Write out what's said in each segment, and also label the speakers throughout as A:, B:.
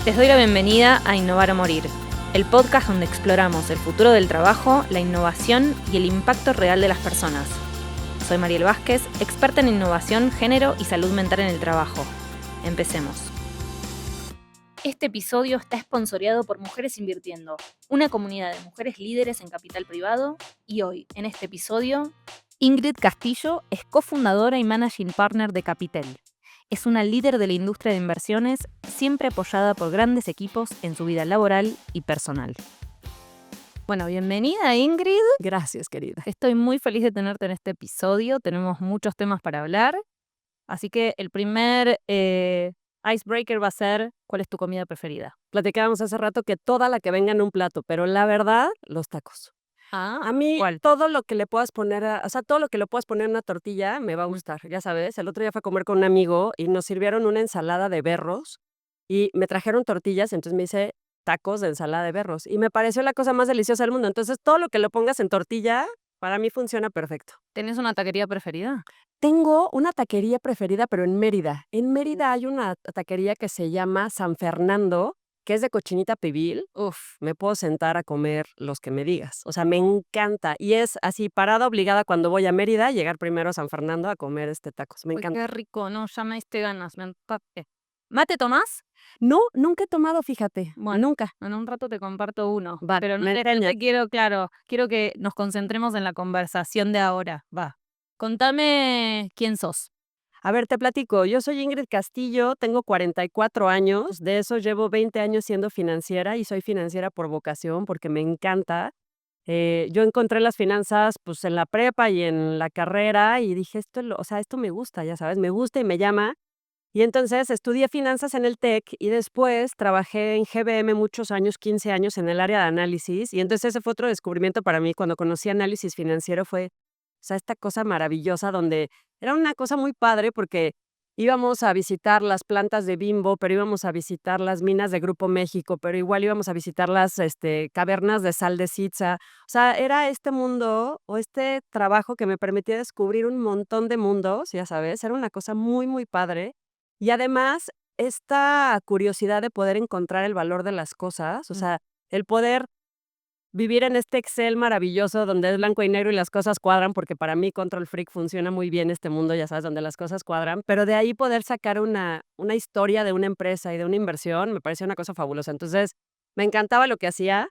A: Les doy la bienvenida a Innovar o Morir, el podcast donde exploramos el futuro del trabajo, la innovación y el impacto real de las personas. Soy Mariel Vázquez, experta en innovación, género y salud mental en el trabajo. Empecemos. Este episodio está sponsoreado por Mujeres Invirtiendo, una comunidad de mujeres líderes en capital privado, y hoy, en este episodio, Ingrid Castillo es cofundadora y managing partner de Capitel. Es una líder de la industria de inversiones, siempre apoyada por grandes equipos en su vida laboral y personal. Bueno, bienvenida Ingrid.
B: Gracias, querida.
A: Estoy muy feliz de tenerte en este episodio. Tenemos muchos temas para hablar. Así que el primer icebreaker va a ser, ¿cuál es tu comida preferida?
B: Platicábamos hace rato que toda la que venga en un plato, pero la verdad, los tacos. A mí,
A: ¿cuál?
B: todo lo que le puedas poner, todo lo que le puedas poner en una tortilla me va a gustar, ya sabes. El otro día fui a comer con un amigo y nos sirvieron una ensalada de berros y me trajeron tortillas, entonces me hice tacos de ensalada de berros y me pareció la cosa más deliciosa del mundo. Entonces, todo lo que le pongas en tortilla, para mí funciona perfecto.
A: ¿Tenés una taquería preferida?
B: Tengo una taquería preferida, pero en Mérida. En Mérida hay una taquería que se llama San Fernando, que es de cochinita pibil. Uf, me puedo sentar a comer los que me digas. O sea, me encanta. Y es así, parada obligada cuando voy a Mérida, llegar primero a San Fernando a comer tacos. Me
A: Uy,
B: encanta.
A: qué rico, no, ya me diste ganas, me empape. ¿Mate tomás?
B: No, nunca he tomado, fíjate.
A: Bueno,
B: Nunca.
A: en un rato te comparto uno.
B: Va,
A: Pero no
B: me enseñas.
A: te quiero, claro, quiero que nos concentremos en la conversación de ahora. Va. Contame quién sos.
B: A ver, te platico. Yo soy Ingrid Castillo, tengo 44 años. De eso llevo 20 años siendo financiera y soy financiera por vocación porque me encanta. Yo encontré las finanzas, pues, en la prepa y en la carrera y dije: esto me gusta, ya sabes, me gusta y me llama". Y entonces estudié finanzas en el TEC y después trabajé en GBM muchos años, 15 años en el área de análisis, y entonces ese fue otro descubrimiento para mí cuando conocí análisis financiero fue, esta cosa maravillosa donde era una cosa muy padre porque íbamos a visitar las plantas de Bimbo, pero íbamos a visitar las minas de Grupo México, pero igual íbamos a visitar las, cavernas de sal de Citza. O sea, era este mundo o este trabajo que me permitía descubrir un montón de mundos, ya sabes, era una cosa muy, muy padre. Y además, esta curiosidad de poder encontrar el valor de las cosas, o sea, el poder vivir en este Excel maravilloso donde es blanco y negro y las cosas cuadran, porque para mí Control Freak funciona muy bien este mundo, ya sabes, donde las cosas cuadran, pero de ahí poder sacar una historia de una empresa y de una inversión me parecía una cosa fabulosa. Entonces, me encantaba lo que hacía.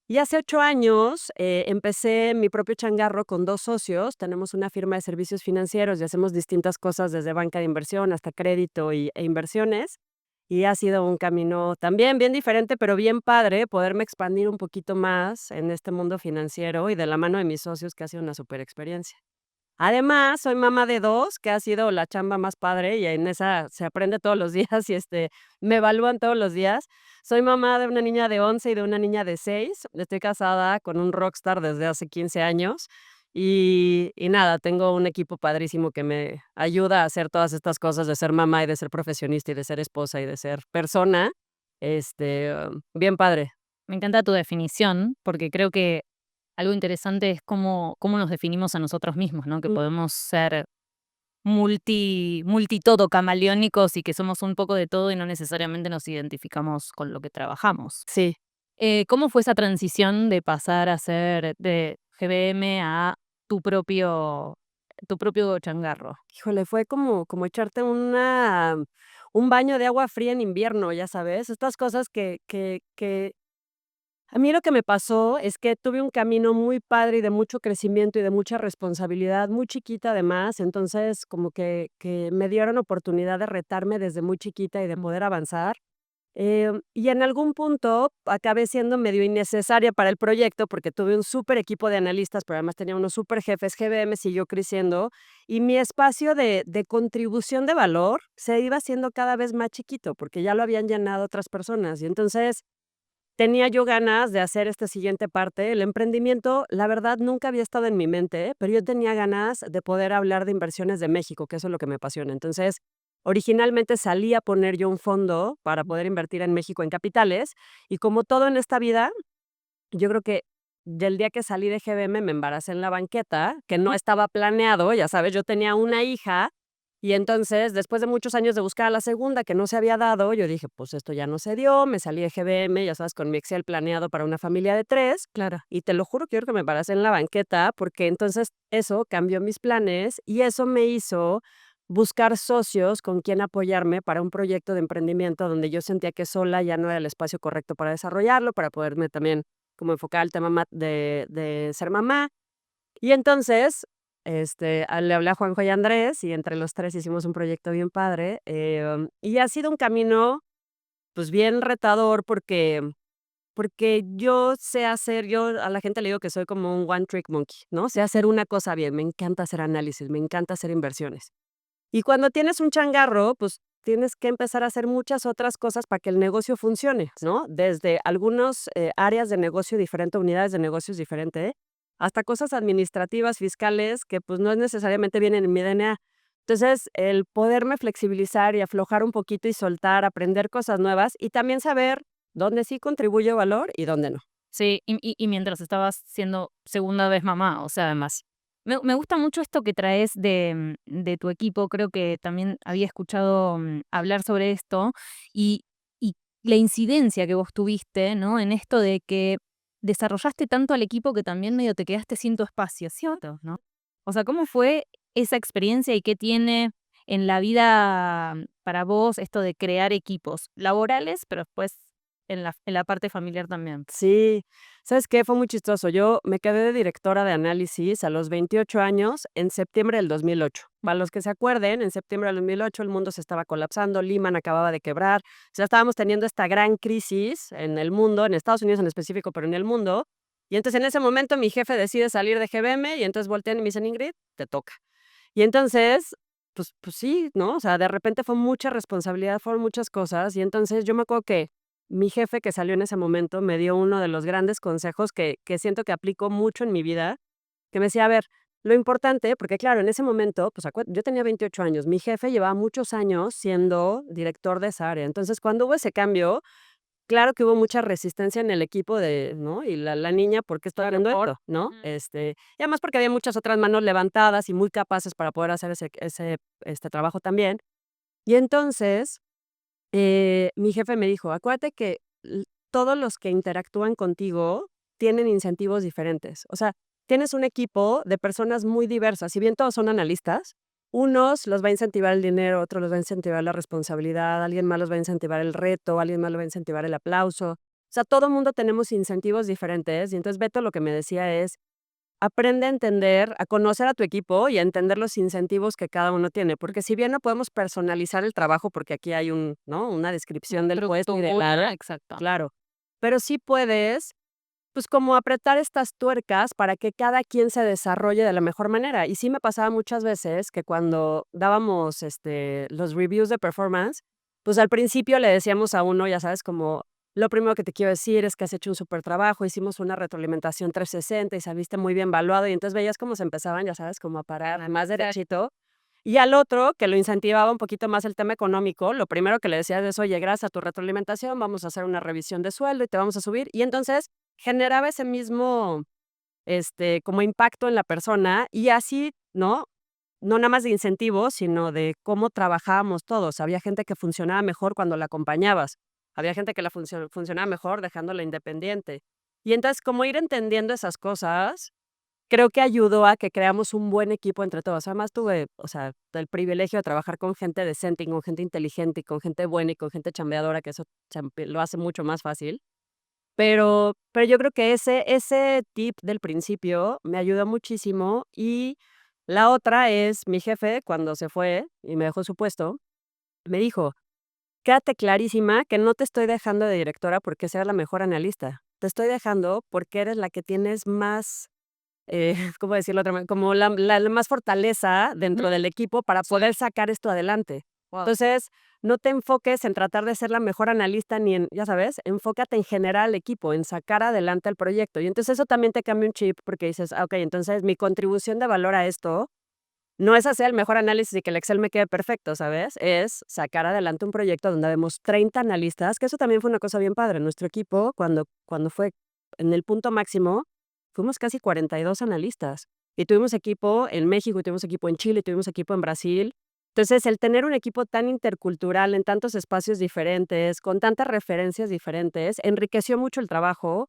B: Y hace 8 años empecé mi propio changarro con 2 socios. Tenemos una firma de servicios financieros y hacemos distintas cosas desde banca de inversión hasta crédito e inversiones. Y ha sido un camino también bien diferente, pero bien padre poderme expandir un poquito más en este mundo financiero y de la mano de mis socios, que ha sido una super experiencia. Además, soy mamá de 2 que ha sido la chamba más padre, y en esa se aprende todos los días y, me evalúan todos los días. Soy mamá de una niña de 11 y de una niña de 6. Estoy casada con un rockstar desde hace 15 años, y nada, tengo un equipo padrísimo que me ayuda a hacer todas estas cosas de ser mamá y de ser profesionista y de ser esposa y de ser persona, bien padre.
A: Me encanta tu definición, porque creo que algo interesante es cómo nos definimos a nosotros mismos, ¿no? Que
B: Mm,
A: podemos ser multitodo, camaleónicos y que somos un poco de todo y no necesariamente nos identificamos con lo que trabajamos.
B: sí.
A: ¿Cómo fue esa transición de pasar a ser de GBM a tu propio changarro?
B: Híjole, fue como echarte un baño de agua fría en invierno, ya sabes, estas cosas que a mí lo que me pasó es que tuve un camino muy padre y de mucho crecimiento y de mucha responsabilidad, muy chiquita además, entonces como que me dieron oportunidad de retarme desde muy chiquita y de poder avanzar. Y en algún punto acabé siendo medio innecesaria para el proyecto porque tuve un súper equipo de analistas, pero además tenía unos súper jefes. GBM siguió creciendo y mi espacio de contribución de valor se iba haciendo cada vez más chiquito porque ya lo habían llenado otras personas. Y entonces tenía yo ganas de hacer esta siguiente parte. El emprendimiento, la verdad, nunca había estado en mi mente, pero yo tenía ganas de poder hablar de inversiones de México, que eso es lo que me apasiona. Entonces, originalmente salí a poner yo un fondo para poder invertir en México en capitales, y como todo en esta vida, yo creo que del día que salí de GBM me embaracé en la banqueta, que no estaba planeado, ya sabes, yo tenía una hija Y entonces, después de muchos años de buscar a la segunda que no se había dado, yo dije, pues esto ya no se dio, me salí de GBM, ya sabes, con mi Excel planeado para una familia de 3.
A: Claro.
B: Y te lo juro, quiero que me paras en la banqueta, porque entonces eso cambió mis planes y eso me hizo buscar socios con quien apoyarme para un proyecto de emprendimiento donde yo sentía que sola ya no era el espacio correcto para desarrollarlo, para poderme también como enfocar al tema de ser mamá. Y entonces, le hablé a Juanjo y a Andrés y entre los 3 hicimos un proyecto bien padre, y ha sido un camino, pues, bien retador porque yo a la gente le digo que soy como un one trick monkey, ¿no? Sé hacer una cosa bien, me encanta hacer análisis, me encanta hacer inversiones. Y cuando tienes un changarro, pues, tienes que empezar a hacer muchas otras cosas para que el negocio funcione, ¿no? Desde algunos, áreas de negocio diferente, unidades de negocios diferente, hasta cosas administrativas, fiscales, que, pues, no es necesariamente vienen en mi DNA. Entonces, el poderme flexibilizar y aflojar un poquito y soltar, aprender cosas nuevas, y también saber dónde sí contribuyo valor y dónde no.
A: Sí, y mientras estabas siendo segunda vez mamá, o sea, además. Me gusta mucho esto que traes de tu equipo, creo que también había escuchado, hablar sobre esto, y la incidencia que vos tuviste, ¿no? En esto de que desarrollaste tanto al equipo que también medio te quedaste sin tu espacio, ¿cierto? ¿No? O sea, ¿cómo fue esa experiencia y qué tiene en la vida para vos esto de crear equipos laborales, pero después en la parte familiar también?
B: Sí, ¿sabes qué? Fue muy chistoso. Yo me quedé de directora de análisis a los 28 años en septiembre del 2008. Para los que se acuerden, en septiembre del 2008 el mundo se estaba colapsando, Lehman acababa de quebrar, o sea, estábamos teniendo esta gran crisis en el mundo, en Estados Unidos en específico, pero en el mundo. Y entonces en ese momento mi jefe decide salir de GBM y entonces voltean y me dicen, Ingrid, te toca. Y entonces, pues sí, ¿no? O sea, de repente fue mucha responsabilidad, fueron muchas cosas. Y entonces yo me acuerdo que mi jefe que salió en ese momento me dio uno de los grandes consejos que siento que aplico mucho en mi vida, que me decía, a ver, lo importante, porque claro, en ese momento, pues yo tenía 28 años, mi jefe llevaba muchos años siendo director de esa área. Entonces, cuando hubo ese cambio, claro que hubo mucha resistencia en el equipo de, ¿no? Y la niña, ¿por qué está haciendo esto? ¿No?
A: Ujú.
B: Y además porque había muchas otras manos levantadas y muy capaces para poder hacer ese trabajo también. Y entonces, mi jefe me dijo: "Acuérdate que todos los que interactúan contigo tienen incentivos diferentes. O sea, tienes un equipo de personas muy diversas, si bien todos son analistas, unos los va a incentivar el dinero, otros los va a incentivar la responsabilidad, alguien más los va a incentivar el reto, alguien más lo va a incentivar el aplauso. O sea, todo mundo tenemos incentivos diferentes". Y entonces Beto lo que me decía es: aprende a entender, a conocer a tu equipo y a entender los incentivos que cada uno tiene, porque si bien no podemos personalizar el trabajo, porque aquí hay ¿no? Una descripción del puesto y del área,
A: Exacto.
B: claro, pero sí puedes, pues, como apretar estas tuercas para que cada quien se desarrolle de la mejor manera. Y sí me pasaba muchas veces que cuando dábamos, los reviews de performance, pues, al principio le decíamos a uno, ya sabes, como: "Lo primero que te quiero decir es que has hecho un súper trabajo, hicimos una retroalimentación 360 y saliste muy bien evaluado", y entonces veías cómo se empezaban, ya sabes, como a parar más derechito. Y al otro, que lo incentivaba un poquito más el tema económico, lo primero que le decías es: "Oye, gracias a tu retroalimentación, vamos a hacer una revisión de sueldo y te vamos a subir". Y entonces generaba ese mismo, como impacto en la persona y así, ¿no? No nada más de incentivos, sino de cómo trabajábamos todos. Había gente que funcionaba mejor cuando la acompañabas. Había gente que funcionaba mejor dejándola independiente. Y entonces, como ir entendiendo esas cosas, creo que ayudó a que creamos un buen equipo entre todos. Además, tuve, o sea, el privilegio de trabajar con gente decente y con gente inteligente y con gente buena y con gente chambeadora, que eso lo hace mucho más fácil. Pero yo creo que ese tip del principio me ayudó muchísimo, y la otra es mi jefe, cuando se fue y me dejó su puesto, me dijo: "Quédate clarísima que no te estoy dejando de directora porque seas la mejor analista. Te estoy dejando porque eres la que tienes más, ¿cómo decirlo otra vez? Como la más fortaleza
A: Ujú.
B: dentro del equipo para poder sacar esto adelante.
A: Guau.
B: Entonces, no te enfoques en tratar de ser la mejor analista ni en, ya sabes, enfócate en generar al equipo, en sacar adelante el proyecto". Y entonces eso también te cambia un chip porque dices: "Ah, okey, entonces mi contribución de valor a esto no es hacer el mejor análisis y que el Excel me quede perfecto", ¿sabes? Es sacar adelante un proyecto donde habemos 30 analistas, que eso también fue una cosa bien padre. Nuestro equipo, cuando fue en el punto máximo, fuimos casi 42 analistas. Y tuvimos equipo en México, y tuvimos equipo en Chile, y tuvimos equipo en Brasil. Entonces, el tener un equipo tan intercultural en tantos espacios diferentes, con tantas referencias diferentes, enriqueció mucho el trabajo,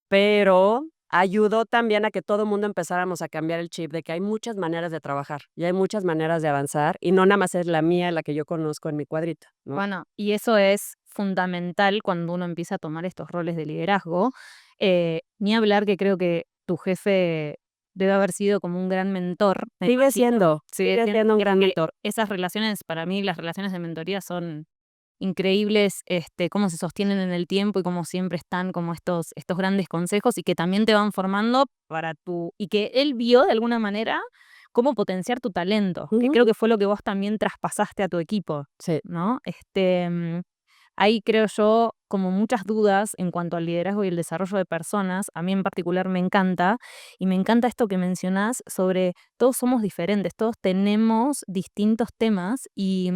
B: pero ayudó también a que todo mundo empezáramos a cambiar el chip de que hay muchas maneras de trabajar y hay muchas maneras de avanzar y no nada más es la mía, la que yo conozco en mi cuadrito, ¿no?
A: Bueno, y eso es fundamental cuando uno empieza a tomar estos roles de liderazgo. Ni hablar que creo que tu jefe debe haber sido como un gran mentor. Me imagino.
B: Sigue siendo un gran
A: Que
B: mentor.
A: esas relaciones, para mí, las relaciones de mentoría son increíbles, cómo se sostienen en el tiempo y cómo siempre están como estos grandes consejos y que también te van formando para tu y que él vio de alguna manera cómo potenciar tu talento, que
B: Ujú.
A: creo que fue lo que vos también traspasaste a tu equipo,
B: Sí.
A: ¿no? Ahí creo yo como muchas dudas en cuanto al liderazgo y el desarrollo de personas. A mí en particular me encanta, y me encanta esto que mencionás sobre todos somos diferentes, todos tenemos distintos temas y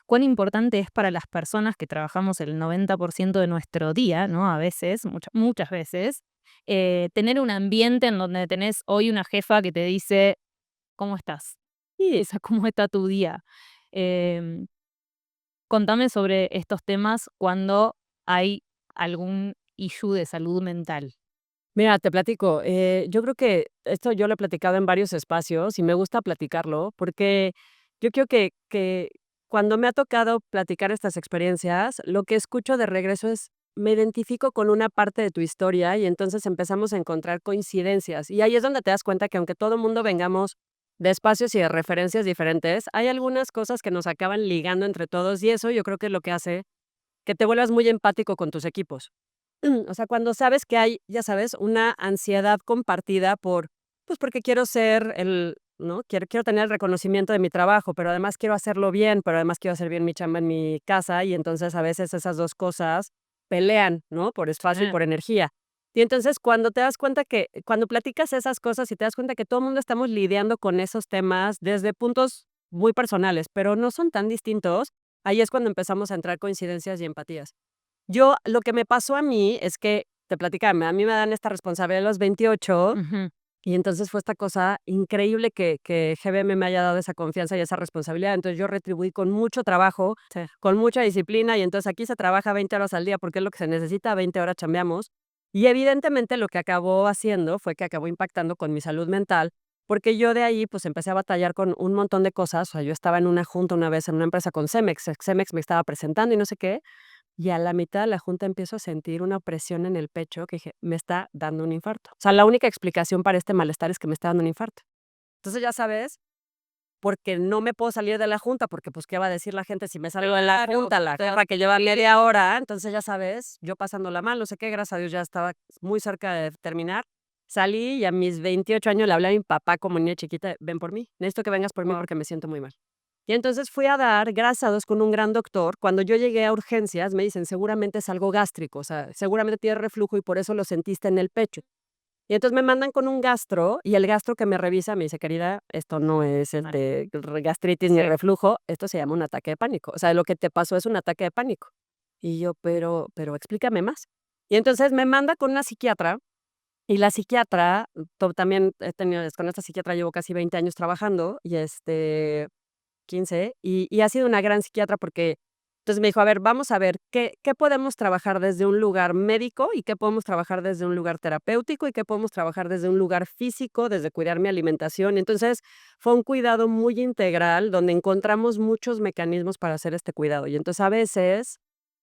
A: cuán importante es para las personas que trabajamos el 90% de nuestro día, ¿no? A veces, muchas veces, tener un ambiente en donde tenés hoy una jefa que te dice, ¿cómo estás?
B: Sí.
A: O sea, ¿cómo está tu día? Em, Contame sobre estos temas cuando hay algún issue de salud mental.
B: Mira, te platico, yo creo que esto yo lo he platicado en varios espacios y me gusta platicarlo porque yo creo que cuando me ha tocado platicar estas experiencias, lo que escucho de regreso es, me identifico con una parte de tu historia y entonces empezamos a encontrar coincidencias. Y ahí es donde te das cuenta que aunque todo el mundo vengamos de espacios y de referencias diferentes, hay algunas cosas que nos acaban ligando entre todos y eso yo creo que es lo que hace que te vuelvas muy empático con tus equipos. O sea, cuando sabes que hay, ya sabes, una ansiedad compartida pues porque quiero ser ¿no? Quiero tener el reconocimiento de mi trabajo, pero además quiero hacerlo bien, pero además quiero hacer bien mi chamba en mi casa y entonces a veces esas dos cosas pelean, ¿no? Por espacio y por energía. Y entonces cuando te das cuenta cuando platicas esas cosas y te das cuenta que todo el mundo estamos lidiando con esos temas desde puntos muy personales, pero no son tan distintos, ahí es cuando empezamos a entrar coincidencias y empatías. Lo que me pasó a mí es que, te platicaba, a mí me dan esta responsabilidad a los 28
A: Ujú,
B: y entonces fue esta cosa increíble que GBM me haya dado esa confianza y esa responsabilidad. Entonces yo retribuí con mucho trabajo,
A: sí.
B: con mucha disciplina y entonces aquí se trabaja 20 horas al día porque es lo que se necesita, 20 horas chambeamos. Y evidentemente lo que acabó haciendo fue que acabó impactando con mi salud mental, porque yo de ahí pues empecé a batallar con un montón de cosas. O sea, yo estaba en una junta una vez en una empresa con Cemex, Cemex me estaba presentando y no sé qué, y a la mitad de la junta empiezo a sentir una presión en el pecho que dije, me está dando un infarto. O sea, la única explicación para este malestar es que me está dando un infarto. Entonces, ya sabes, porque no me puedo salir de la junta, porque pues, ¿qué va a decir la gente si me salgo de la junta? La guerra que lleva media hora, entonces ya sabes, yo pasándola mal, no sé qué, gracias a Dios ya estaba muy cerca de terminar. Salí y a mis 28 años le hablé a mi papá como niña chiquita, ven por mí, necesito que vengas por mí porque me siento muy mal. Y entonces fui a dar, gracias a Dios, con un gran doctor. Cuando yo llegué a urgencias, me dicen, seguramente es algo gástrico, o sea, seguramente tienes reflujo y por eso lo sentiste en el pecho. Y entonces me mandan con un gastro y el gastro que me revisa me dice, querida, esto no es gastritis ni reflujo, esto se llama un ataque de pánico. O sea, lo que te pasó es un ataque de pánico. Y yo, pero explícame más. Y entonces me manda con una psiquiatra y la psiquiatra, también he tenido, con esta psiquiatra llevo casi 20 años trabajando y 15 y ha sido una gran psiquiatra porque entonces me dijo, a ver, vamos a ver qué podemos trabajar desde un lugar médico y qué podemos trabajar desde un lugar terapéutico y qué podemos trabajar desde un lugar físico, desde cuidar mi alimentación. Entonces fue un cuidado muy integral donde encontramos muchos mecanismos para hacer este cuidado. Y entonces a veces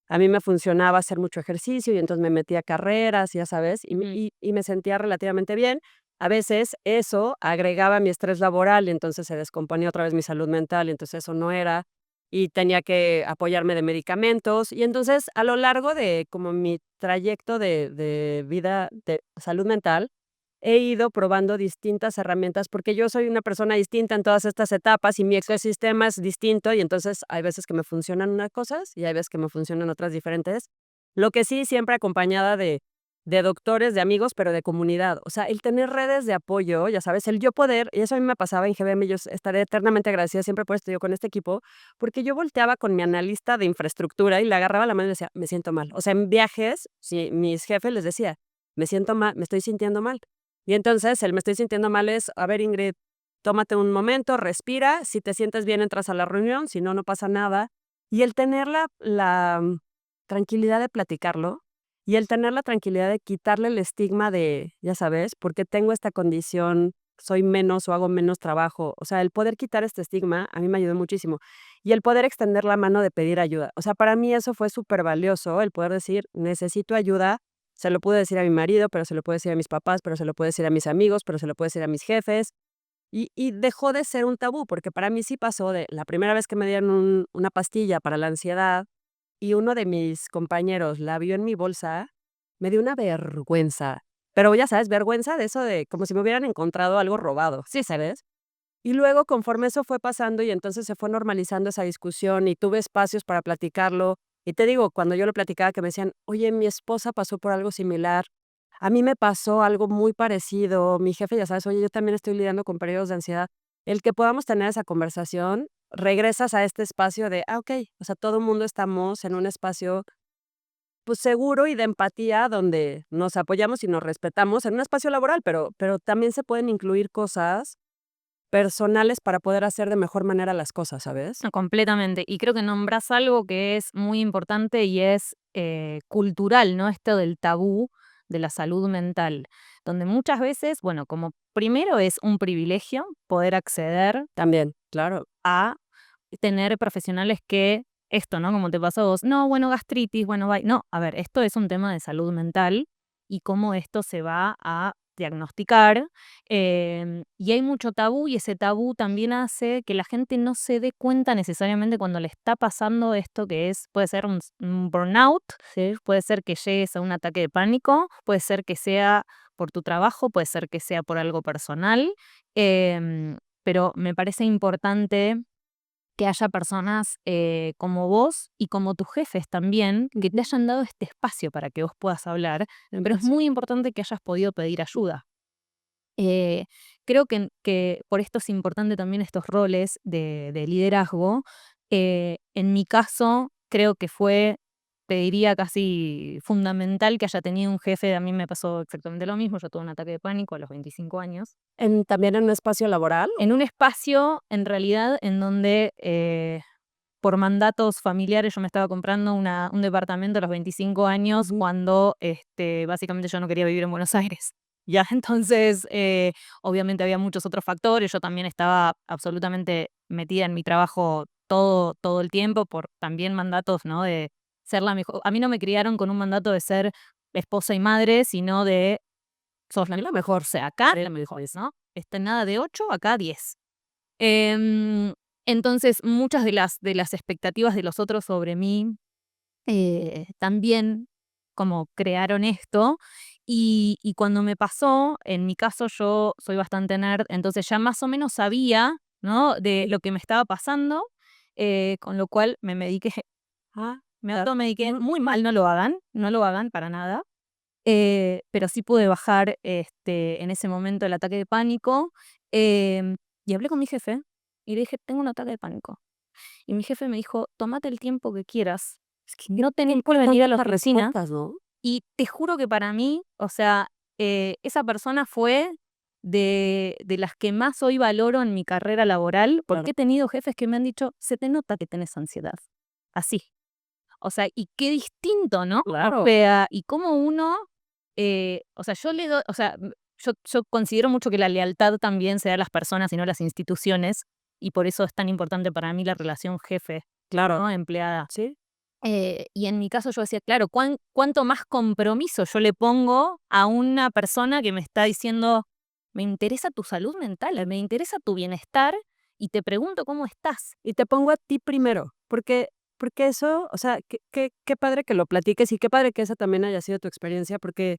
B: a mí me funcionaba hacer mucho ejercicio y entonces me metía a carreras, ya sabes,
A: Ujú.
B: y me sentía relativamente bien. A veces eso agregaba mi estrés laboral y entonces se descomponía otra vez mi salud mental y entonces eso no era y tenía que apoyarme de medicamentos. Y entonces a lo largo de como mi trayecto de vida de salud mental, he ido probando distintas herramientas porque yo soy una persona distinta en todas estas etapas y mi ecosistema es distinto y entonces hay veces que me funcionan unas cosas y hay veces que me funcionan otras diferentes. Lo que sí, siempre acompañada de doctores, de amigos, pero de comunidad. O sea, el tener redes de apoyo, ya sabes, el yo poder, y eso a mí me pasaba en GBM, yo estaré eternamente agradecida siempre por esto yo con este equipo, porque yo volteaba con mi analista de infraestructura y le agarraba la mano y le decía, me siento mal. O sea, en viajes, si mis jefes les decía, me siento mal, me estoy sintiendo mal. Y entonces el me estoy sintiendo mal es, a ver, Ingrid, tómate un momento, respira, si te sientes bien entras a la reunión, si no, no pasa nada. Y el tener la tranquilidad de platicarlo y el tener la tranquilidad de quitarle el estigma de, ya sabes, porque tengo esta condición, soy menos o hago menos trabajo. O sea, el poder quitar este estigma a mí me ayudó muchísimo. Y el poder extender la mano de pedir ayuda. O sea, para mí eso fue súper valioso, el poder decir, necesito ayuda. Se lo pude decir a mi marido, pero se lo puedo decir a mis papás, pero se lo puedo decir a mis amigos, pero se lo puedo decir a mis jefes. Y dejó de ser un tabú, porque para mí sí pasó de la primera vez que me dieron una pastilla para la ansiedad y uno de mis compañeros la vio en mi bolsa, me dio una vergüenza. Pero ya sabes, vergüenza de eso de como si me hubieran encontrado algo robado, ¿sí sabes? Y luego, conforme eso fue pasando y entonces se fue normalizando esa discusión y tuve espacios para platicarlo, y te digo, cuando yo lo platicaba que me decían: "Oye, mi esposa pasó por algo similar, a mí me pasó algo muy parecido, mi jefe, ya sabes, oye, yo también estoy lidiando con periodos de ansiedad". El que podamos tener esa conversación, regresas a este espacio de, okey, o sea, todo el mundo estamos en un espacio, pues, seguro y de empatía donde nos apoyamos y nos respetamos en un espacio laboral, pero también se pueden incluir cosas personales para poder hacer de mejor manera las cosas, ¿sabes?
A: No, completamente. Y creo que nombrás algo que es muy importante y es cultural, ¿no? Esto del tabú de la salud mental, donde muchas veces, bueno, como primero es un privilegio poder acceder
B: También, claro.
A: a tener profesionales que esto, ¿no? Como te pasó a vos, no, bueno, gastritis, bueno, bye. No, a ver, esto es un tema de salud mental y cómo esto se va a diagnosticar. Y hay mucho tabú y ese tabú también hace que la gente no se dé cuenta necesariamente cuando le está pasando esto que es, puede ser un burnout, ¿sí? Puede ser que llegues a un ataque de pánico, puede ser que sea por tu trabajo, puede ser que sea por algo personal, pero me parece importante que haya personas como vos y como tus jefes también, que te hayan dado este espacio para que vos puedas hablar, pero es muy importante que hayas podido pedir ayuda. Eh, Creo que por esto es importante también estos roles de liderazgo. En mi caso, creo que fue, te diría, casi fundamental que haya tenido un jefe. A mí me pasó exactamente lo mismo. Yo tuve un ataque de pánico a los 25 años.
B: ¿También en un espacio laboral?
A: En un espacio, en realidad, en donde por mandatos familiares yo me estaba comprando un departamento a los 25 años cuando básicamente yo no quería vivir en Buenos Aires. Ya, entonces, obviamente había muchos otros factores. Yo también estaba absolutamente metida en mi trabajo todo el tiempo por también mandatos, ¿no? De ser la mejor. A mí no me criaron con un mandato de ser esposa y madre, sino de sos la mejor. O sea, acá, la mejor, ¿no? Nada de 8, acá 10. Em, entonces, muchas de las expectativas de los otros sobre mí, también como crearon esto. Y cuando me pasó, en mi caso yo soy bastante nerd, entonces ya más o menos sabía, ¿no? De lo que me estaba pasando, con lo cual me mediqué. Me automediqué muy mal, no lo hagan para nada. Pero sí pude bajar, en ese momento el ataque de pánico, y hablé con mi jefe y le dije: "Tengo un ataque de pánico". Y mi jefe me dijo: "Tómate el tiempo que quieras,
B: Es que
A: no tenés por venir a la
B: tantas
A: oficina".
B: respuestas, ¿no?
A: Y te juro que para mí, o sea, esa persona fue de las que más hoy valoro en mi carrera laboral,
B: Claro.
A: porque he tenido jefes que me han dicho: "Se te nota que tenés ansiedad". Así. O sea, y qué distinto, ¿no? O
B: Claro.
A: sea, y cómo uno, o sea, yo le doy, o sea, yo considero mucho que la lealtad también se da a las personas y no a las instituciones, y por eso es tan importante para mí la relación jefe,
B: Claro.
A: ¿no? Empleada.
B: Sí.
A: Y en mi caso yo decía, claro, ¿cuánto más compromiso yo le pongo a una persona que me está diciendo, me interesa tu salud mental, me interesa tu bienestar y te pregunto cómo estás?
B: Y te pongo a ti primero, porque eso, o sea, qué padre que lo platiques y qué padre que esa también haya sido tu experiencia, porque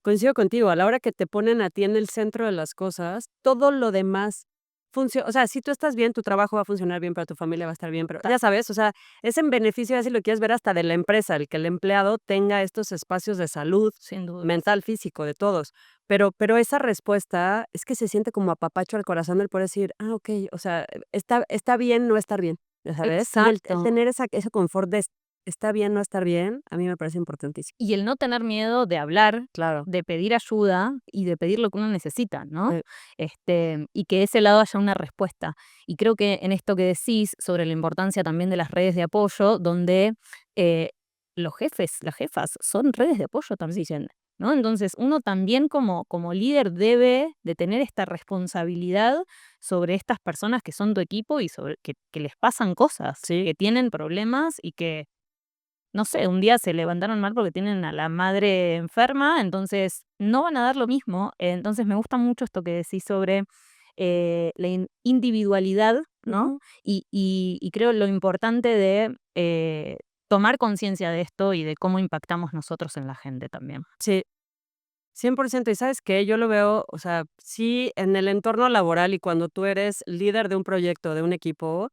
B: coincido contigo, a la hora que te ponen a ti en el centro de las cosas, todo lo demás funciona. O sea, si tú estás bien, tu trabajo va a funcionar bien, pero tu familia va a estar bien, pero ya sabes, o sea, es en beneficio, así lo quieres ver hasta de la empresa, el que el empleado tenga estos espacios de salud
A: Sin duda.
B: mental, físico, de todos. Pero esa respuesta es que se siente como apapacho al corazón el poder decir: okey, o sea, está bien no estar bien, ¿ya sabes? Y el
A: Exacto.
B: tener ese confort de está bien no estar bien, a mí me parece importantísimo.
A: Y el no tener miedo de hablar,
B: Claro.
A: de pedir ayuda y de pedir lo que uno necesita, ¿no?
B: Eh,
A: Y que de ese lado haya una respuesta. Y creo que en esto que decís sobre la importancia también de las redes de apoyo, donde eh, los jefes, las jefas, son redes de apoyo también, ¿no? Entonces, uno también como líder debe de tener esta responsabilidad sobre estas personas que son tu equipo y sobre que les pasan cosas,
B: Sí.
A: que tienen problemas y que no sé, un día se levantaron mal porque tienen a la madre enferma, entonces no van a dar lo mismo. Entonces me gusta mucho esto que decís sobre la individualidad, ¿no?
B: Ujú.
A: Y creo lo importante de tomar conciencia de esto y de cómo impactamos nosotros en la gente también.
B: Sí, 100%. ¿Y sabes qué? Yo lo veo, o sea, sí, en el entorno laboral y cuando tú eres líder de un proyecto, de un equipo,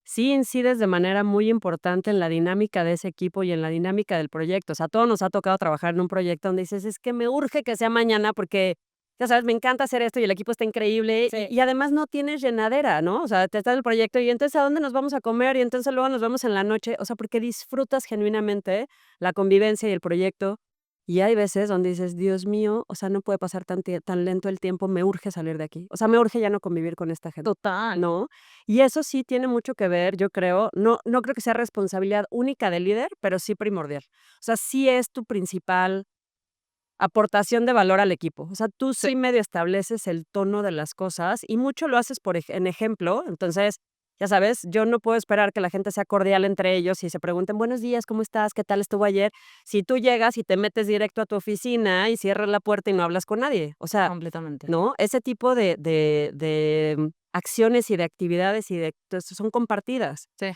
B: sí incides de manera muy importante en la dinámica de ese equipo y en la dinámica del proyecto. O sea, a todos nos ha tocado trabajar en un proyecto donde dices, es que me urge que sea mañana porque, ya sabes, me encanta hacer esto y el equipo está increíble
A: Sí.
B: y además no tienes llenadera, ¿no? O sea, te está el proyecto y entonces ¿a dónde nos vamos a comer? Y entonces luego nos vemos en la noche. O sea, porque disfrutas genuinamente la convivencia y el proyecto. Y hay veces donde dices, Dios mío, o sea, no puede pasar tan lento el tiempo, me urge salir de aquí. O sea, me urge ya no convivir con esta gente,
A: Total.
B: ¿no? Y eso sí tiene mucho que ver, yo creo, no creo que sea responsabilidad única del líder, pero sí primordial. O sea, sí es tu principal aportación de valor al equipo. O sea, tú
A: Sí.
B: sí medio estableces el tono de las cosas y mucho lo haces en ejemplo. Entonces, ya sabes, yo no puedo esperar que la gente sea cordial entre ellos y se pregunten, buenos días, ¿cómo estás? ¿Qué tal estuvo ayer? Si tú llegas y te metes directo a tu oficina y cierras la puerta y no hablas con nadie. O sea,
A: Completamente.
B: ¿no? Ese tipo de acciones y de actividades y de entonces son compartidas.
A: Sí.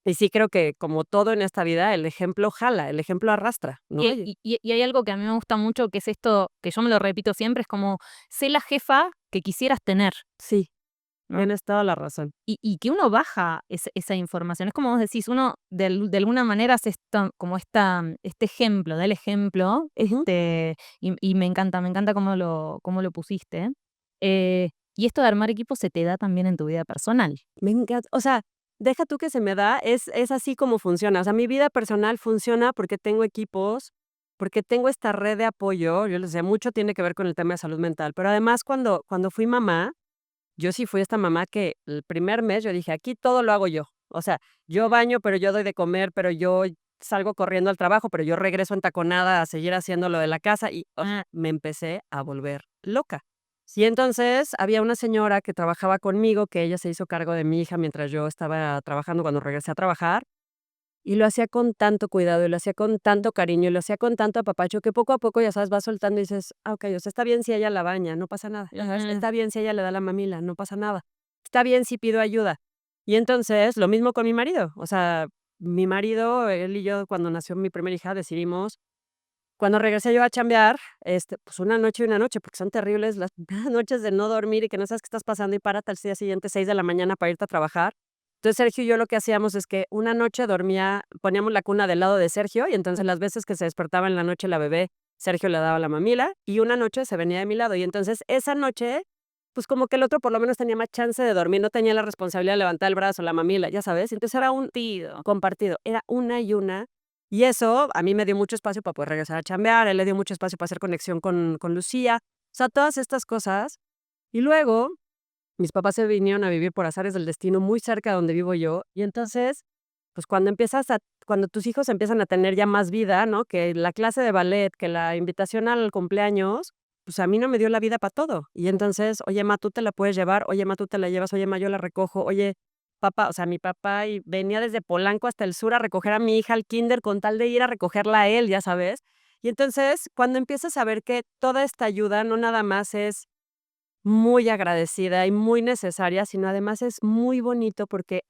B: Y sí creo que, como todo en esta vida, el ejemplo jala, el ejemplo arrastra, ¿no?
A: Y hay algo que a mí me gusta mucho, que es esto, que yo me lo repito siempre, es como, sé la jefa que quisieras tener,
B: Sí,
A: ¿no?
B: tienes toda la razón.
A: Y que uno baja esa información. Es como vos decís, uno de alguna manera hace este ejemplo, da el ejemplo,
B: Ujú.
A: y me encanta cómo lo pusiste. Y esto de armar equipos se te da también en tu vida personal.
B: Me encanta, o sea, deja tú que se me da, es así como funciona. O sea, mi vida personal funciona porque tengo equipos, porque tengo esta red de apoyo. Yo les decía, mucho tiene que ver con el tema de salud mental, pero además cuando fui mamá, yo sí fui esta mamá que el primer mes yo dije: "Aquí todo lo hago yo". O sea, yo baño, pero yo doy de comer, pero yo salgo corriendo al trabajo, pero yo regreso entaconada a seguir haciendo lo de la casa y, me empecé a volver loca. Y entonces había una señora que trabajaba conmigo, que ella se hizo cargo de mi hija mientras yo estaba trabajando cuando regresé a trabajar, y lo hacía con tanto cuidado, y lo hacía con tanto cariño, y lo hacía con tanto apapacho, que poco a poco, ya sabes, vas soltando y dices: "Ah, okey, o sea, está bien si ella la baña, no pasa nada", ya sabes,
A: Ujú.
B: está bien si ella le da la mamila, no pasa nada, está bien si pido ayuda. Y entonces, lo mismo con mi marido, o sea, mi marido, él y yo, cuando nació mi primera hija, decidimos cuando regresé yo a chambear, pues una noche y una noche, porque son terribles las noches de no dormir y que no sabes qué estás pasando y párate al día siguiente 6 de la mañana para irte a trabajar. Entonces, Sergio y yo lo que hacíamos es que una noche poníamos la cuna del lado de Sergio y entonces las veces que se despertaba en la noche la bebé, Sergio le daba la mamila y una noche se venía de mi lado y entonces esa noche, pues como que el otro por lo menos tenía más chance de dormir, no tenía la responsabilidad de levantar el brazo, la mamila, ya sabes. Entonces era un
A: Tido.
B: compartido, era una y una y eso a mí me dio mucho espacio para poder regresar a chambear, a él le dio mucho espacio para hacer conexión con Lucía, o sea, todas estas cosas. Y luego, mis papás se vinieron a vivir por azares del destino muy cerca de donde vivo yo, y entonces, pues, cuando tus hijos empiezan a tener ya más vida, ¿no? Que la clase de ballet, que la invitación al cumpleaños, pues, a mí no me dio la vida para todo. Y entonces: "Oye, ma, tú te la puedes llevar. Oye, ma, tú te la llevas. Oye, ma, yo la recojo. Oye, papá", o sea, mi papá venía desde Polanco hasta el sur a recoger a mi hija al kinder con tal de ir a recogerla a él, ya sabes. Y entonces, cuando empiezas a ver que toda esta ayuda no nada más es muy agradecida y muy necesaria, sino además es muy bonito porque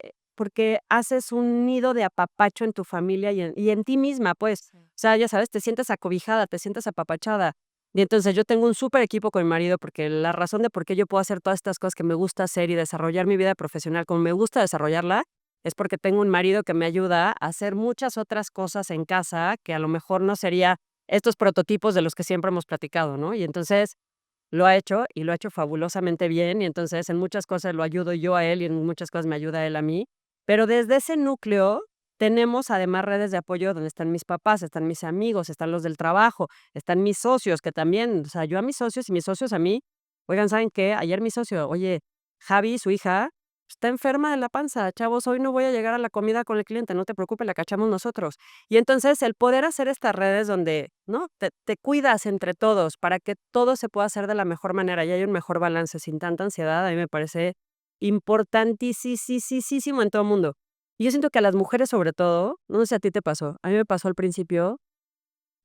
B: haces un nido de apapacho en tu familia y en ti misma, pues.
A: Sí.
B: O sea, ya sabes, te sientes acobijada, te sientes apapachada. Y entonces yo tengo un súper equipo con mi marido, porque la razón de por qué yo puedo hacer todas estas cosas que me gusta hacer y desarrollar mi vida profesional como me gusta desarrollarla, es porque tengo un marido que me ayuda a hacer muchas otras cosas en casa que a lo mejor no sería estos prototipos de los que siempre hemos platicado, ¿no? Y entonces lo ha hecho y lo ha hecho fabulosamente bien, y entonces en muchas cosas lo ayudo yo a él y en muchas cosas me ayuda él a mí. Pero desde ese núcleo, tenemos además redes de apoyo donde están mis papás, están mis amigos, están los del trabajo, están mis socios, que también, o sea, yo a mis socios y mis socios a mí, oigan, ¿saben qué? Ayer mi socio, oye, Javi, su hija, está enferma de la panza, chavos, hoy no voy a llegar a la comida con el cliente, no te preocupes, la cachamos nosotros. Y entonces el poder hacer estas redes donde, ¿no? Te cuidas entre todos para que todo se pueda hacer de la mejor manera y hay un mejor balance sin tanta ansiedad, a mí me parece importantísimo en todo el mundo. Y yo siento que a las mujeres sobre todo, no sé si a ti te pasó, a mí me pasó al principio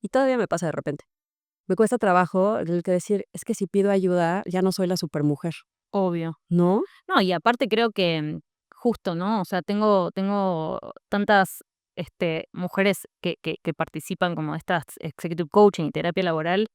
B: y todavía me pasa de repente. Me cuesta trabajo el que decir, es que si pido ayuda ya no soy la supermujer,
A: Obvio.
B: ¿no?
A: No, y aparte creo que, justo, ¿no? O sea, tengo tantas, mujeres que participan como de estas executive coaching y terapia laboral,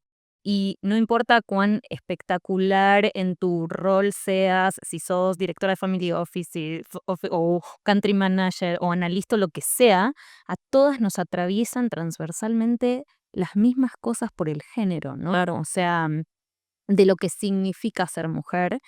A: y no importa cuán espectacular en tu rol seas, si sos directora de family office, si o country manager o analista o lo que sea, a todas nos atraviesan transversalmente las mismas cosas por el género, ¿no?
B: Claro.
A: O sea, de lo que significa ser mujer,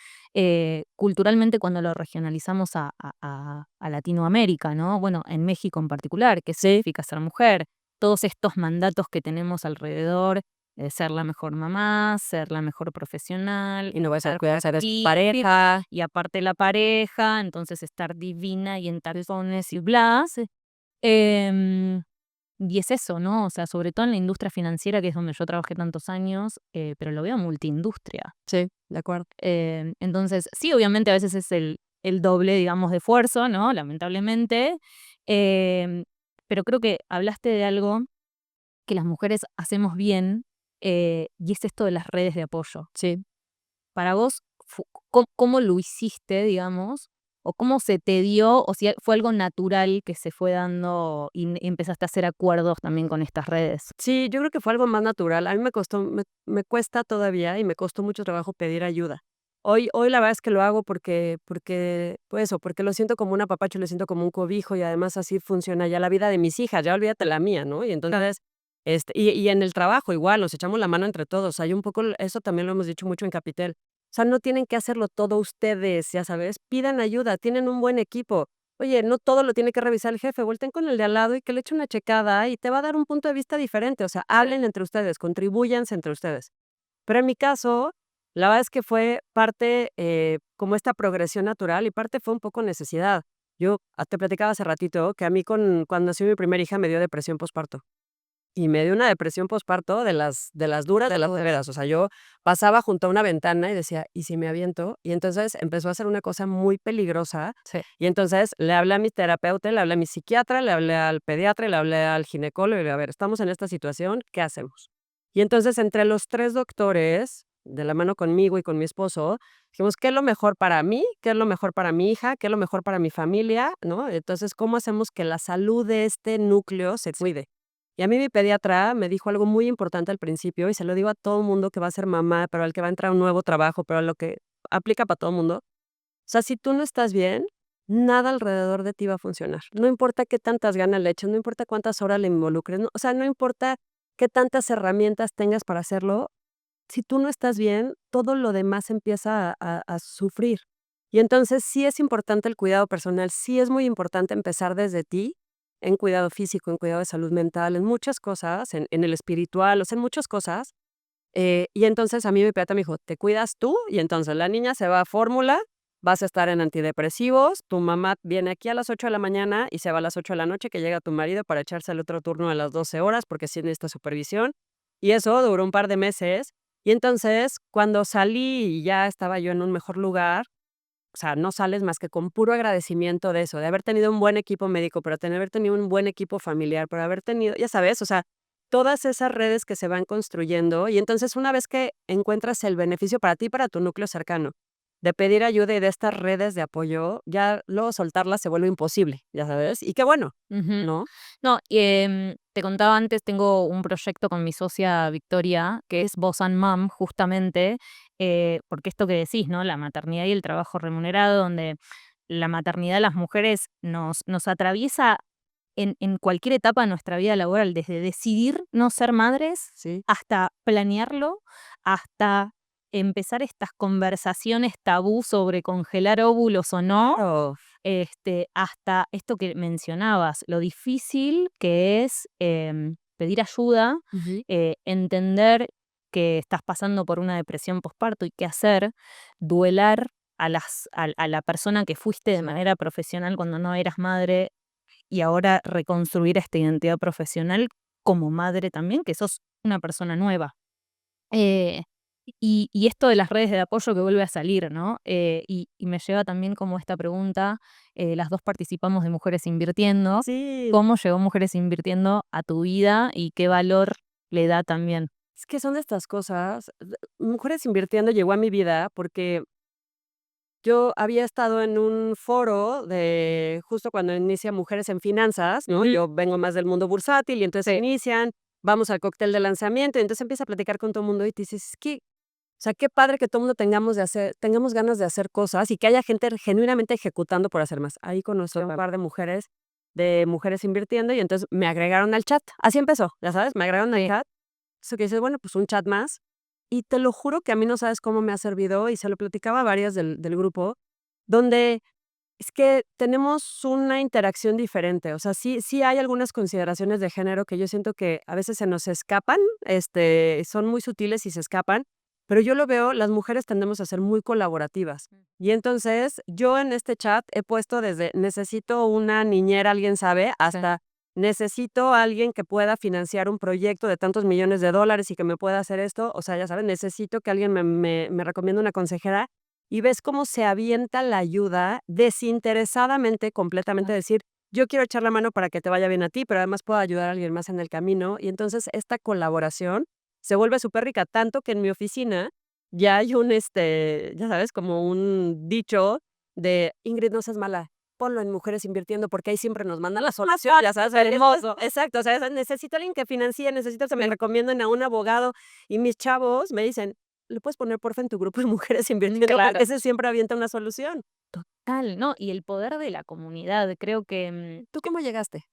A: culturalmente cuando lo regionalizamos a Latinoamérica, ¿no? Bueno, en México en particular, ¿qué
B: Sí.
A: significa ser mujer? Todos estos mandatos que tenemos alrededor, ser la mejor mamá, ser la mejor profesional,
B: Y no vas a
A: estar
B: cuidar, eres
A: y
B: pareja.
A: y aparte la pareja, entonces estar divina y en tazones y bla. Em, y es eso, ¿no? O sea, sobre todo en la industria financiera, que es donde yo trabajé tantos años, pero lo veo multiindustria.
B: Sí, de acuerdo.
A: Entonces, sí, obviamente a veces es el doble, digamos, de esfuerzo, ¿no? Lamentablemente. Em, pero creo que hablaste de algo que las mujeres hacemos bien, y es esto de las redes de apoyo.
B: Sí.
A: Para vos, ¿cómo lo hiciste, digamos? ¿O cómo se te dio? ¿O si fue algo natural que se fue dando y empezaste a hacer acuerdos también con estas redes?
B: Sí, yo creo que fue algo más natural. A mí me costó, me cuesta todavía y me costó mucho trabajo pedir ayuda. Hoy la verdad es que lo hago pues eso, porque lo siento como un apapacho, lo siento como un cobijo y además así funciona ya la vida de mis hijas, ya olvídate la mía, ¿no? Y entonces, y en el trabajo igual, nos echamos la mano entre todos. Hay un poco, eso también lo hemos dicho mucho en Capitel. O sea, no tienen que hacerlo todo ustedes, ya sabes, pidan ayuda, tienen un buen equipo. Oye, no todo lo tiene que revisar el jefe, volteen con el de al lado y que le eche una checada y te va a dar un punto de vista diferente. O sea, hablen entre ustedes, contribúyanse entre ustedes. Pero en mi caso, la verdad es que fue parte como esta progresión natural y parte fue un poco necesidad. Yo te platicaba hace ratito que a mí cuando nació mi primera hija me dio depresión posparto. Y me dio una depresión posparto de las duras, de las severas. O sea, yo pasaba junto a una ventana y decía, ¿y si me aviento? Y entonces empezó a ser una cosa muy peligrosa.
A: Sí.
B: Y entonces le hablé a mi terapeuta, le hablé a mi psiquiatra, le hablé al pediatra, le hablé al ginecólogo y le dije, a ver, estamos en esta situación, ¿qué hacemos? Y entonces entre los tres doctores, de la mano conmigo y con mi esposo, dijimos, ¿qué es lo mejor para mí? ¿Qué es lo mejor para mi hija? ¿Qué es lo mejor para mi familia? ¿No? Entonces, ¿cómo hacemos que la salud de este núcleo se cuide? Y a mí mi pediatra me dijo algo muy importante al principio, y se lo digo a todo mundo que va a ser mamá, pero al que va a entrar a un nuevo trabajo, pero a lo que aplica para todo mundo. O sea, si tú no estás bien, nada alrededor de ti va a funcionar. No importa qué tantas ganas le eches, no importa cuántas horas le involucres, o sea, no importa qué tantas herramientas tengas para hacerlo, si tú no estás bien, todo lo demás empieza a sufrir. Y entonces sí es importante el cuidado personal, sí es muy importante empezar desde ti, en cuidado físico, en cuidado de salud mental, en muchas cosas, en el espiritual, o sea, en muchas cosas. Y entonces a mí mi pediatra me dijo, te cuidas tú y entonces la niña se va a fórmula, vas a estar en antidepresivos, tu mamá viene aquí a las 8 de la mañana y se va a las 8 de la noche que llega tu marido para echarse el otro turno a las 12 horas porque sí necesita supervisión. Y eso duró un par de meses. Y entonces cuando salí y ya estaba yo en un mejor lugar, o sea, no sales más que con puro agradecimiento de eso, de haber tenido un buen equipo médico, pero haber tenido un buen equipo familiar, por haber tenido, ya sabes, o sea, todas esas redes que se van construyendo y entonces una vez que encuentras el beneficio para ti y para tu núcleo cercano, de pedir ayuda y de estas redes de apoyo, ya luego soltarlas se vuelve imposible, ya sabes, y qué bueno,
A: Ujú.
B: ¿no?
A: No, te contaba antes, tengo un proyecto con mi socia Victoria, que es Boss and Mom, justamente, porque esto que decís, ¿no? La maternidad y el trabajo remunerado, donde la maternidad, las mujeres nos atraviesa en cualquier etapa de nuestra vida laboral, desde decidir no ser madres
B: Sí.
A: hasta planearlo, hasta empezar estas conversaciones tabú sobre congelar óvulos o no,
B: Claro.
A: hasta esto que mencionabas, lo difícil que es pedir ayuda,
B: Ujú.
A: entender que estás pasando por una depresión postparto y qué hacer, duelar a la persona que fuiste de
B: Sí.
A: manera profesional cuando no eras madre y ahora reconstruir esta identidad profesional como madre también, que sos una persona nueva. Eh, y esto de las redes de apoyo que vuelve a salir, ¿no? Y me lleva también como esta pregunta, las dos participamos de Mujeres Invirtiendo.
B: Sí,
A: ¿Cómo llegó Mujeres Invirtiendo a tu vida y qué valor le da también?
B: es que son de estas cosas. Mujeres Invirtiendo llegó a mi vida porque yo había estado en un foro de justo cuando inicia Mujeres en Finanzas, ¿no?
A: Ujú.
B: Yo vengo más del mundo bursátil y entonces
A: Sí.
B: inician, vamos al cóctel de lanzamiento y entonces empieza a platicar con todo el mundo y te dices, es que, o sea, qué padre que todo el mundo tengamos ganas de hacer cosas y que haya gente genuinamente ejecutando por hacer más. Ahí conocí a un par de mujeres invirtiendo y entonces me agregaron al chat. Así empezó, ya sabes, me agregaron al
A: Sí.
B: chat. Eso que dices, bueno, pues un chat más. Y te lo juro que a mí no sabes cómo me ha servido y se lo platicaba a varias del grupo, donde es que tenemos una interacción diferente. O sea, sí hay algunas consideraciones de género que yo siento que a veces se nos escapan, son muy sutiles y se escapan, pero yo lo veo, las mujeres tendemos a ser muy colaborativas. Y entonces yo en este chat he puesto desde necesito una niñera, alguien sabe,
A: Sí.
B: hasta necesito a alguien que pueda financiar un proyecto de tantos millones de dólares y que me pueda hacer esto. O sea, ya sabes, necesito que alguien me recomiende una consejera y ves cómo se avienta la ayuda desinteresadamente, completamente, decir, yo quiero echar la mano para que te vaya bien a ti, pero además puedo ayudar a alguien más en el camino. Y entonces esta colaboración se vuelve súper rica, tanto que en mi oficina ya hay ya sabes, como un dicho de Ingrid, no seas mala. Ponlo en Mujeres Invirtiendo porque ahí siempre nos mandan la solución, ya sabes, hermoso. Exacto, o sea, necesito a alguien que financie, necesito que me recomienden a un abogado y mis chavos me dicen, ¿le puedes poner porfa en tu grupo de Mujeres Invirtiendo?
A: Claro.
B: Porque ese siempre avienta una solución.
A: Total, ¿no? Y el poder de la comunidad, creo que
B: ¿Tú cómo llegaste?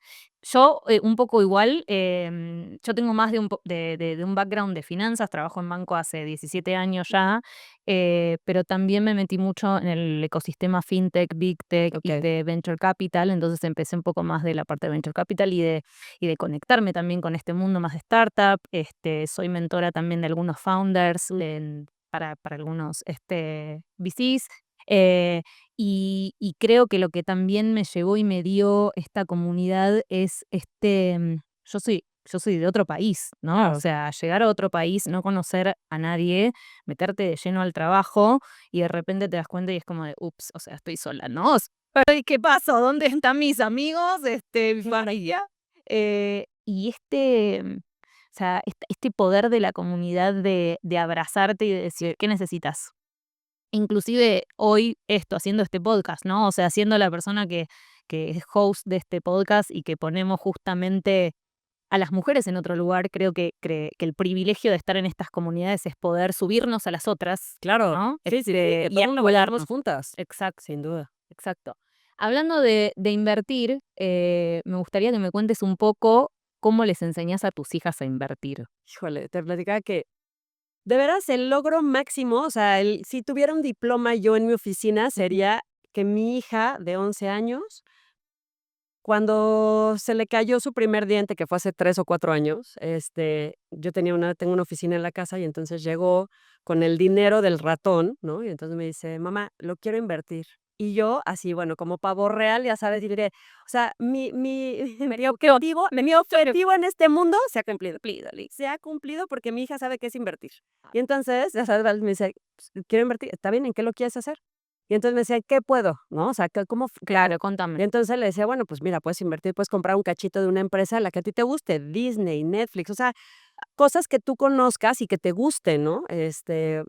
A: yo, un poco igual, yo tengo más de de un background de finanzas, trabajo en banco hace 17 años ya, pero también me metí mucho en el ecosistema fintech, big tech y
B: Okey.
A: de venture capital, entonces empecé un poco más de la parte de venture capital y de conectarme también con este mundo más de startup. Soy mentora también de algunos founders para algunos VCs. eh, y creo que lo que también me llevó y me dio esta comunidad es yo soy de otro país, ¿no? O
B: Claro.
A: sea, llegar a otro país, no conocer a nadie, meterte de lleno al trabajo y de repente te das cuenta y es como de, ups, o sea, estoy sola, ¿no? Ay, ¿qué pasó? ¿Dónde están mis amigos? Mi familia. Y o sea, este poder de la comunidad de abrazarte y de decir, ¿qué necesitas? Inclusive hoy haciendo este podcast, ¿no? O sea, siendo la persona que es host de este podcast y que ponemos justamente a las mujeres en otro lugar, creo que el privilegio de estar en estas comunidades es poder subirnos a las otras,
B: Claro.
A: ¿no?
B: Sí, sí, sí, que
A: Y
B: todo el mundo vayamos
A: ayudarnos.
B: juntas.
A: Exacto,
B: Sin duda.
A: exacto. Hablando de invertir, me gustaría que me cuentes un poco cómo les enseñas a tus hijas a invertir.
B: Híjole, te platicaba que de veras el logro máximo, o sea, si tuviera un diploma yo en mi oficina,
A: Ujú.
B: sería que mi hija de 11 años, cuando se le cayó su primer diente, que fue hace 3 o 4 años, yo tengo una oficina en la casa y entonces llegó con el dinero del ratón, ¿no? Y entonces me dice: "Mamá, lo quiero invertir". Y yo así, bueno, como pavo real, ya sabes, y diré, o sea, mi objetivo en este mundo se ha cumplido, se ha cumplido porque mi hija sabe qué es invertir. Y entonces, ya sabes, me dice: "Pues, quiero invertir". "¿Está bien? ¿En qué lo quieres hacer?". Y entonces me decía: "¿Qué puedo?", ¿no? O sea, ¿qué hago?
A: Claro,
B: Y
A: contame.
B: entonces le decía, bueno, pues mira, puedes invertir, puedes comprar un cachito de una empresa, la que a ti te guste, Disney, Netflix, o sea, cosas que tú conozcas y que te gusten, ¿no?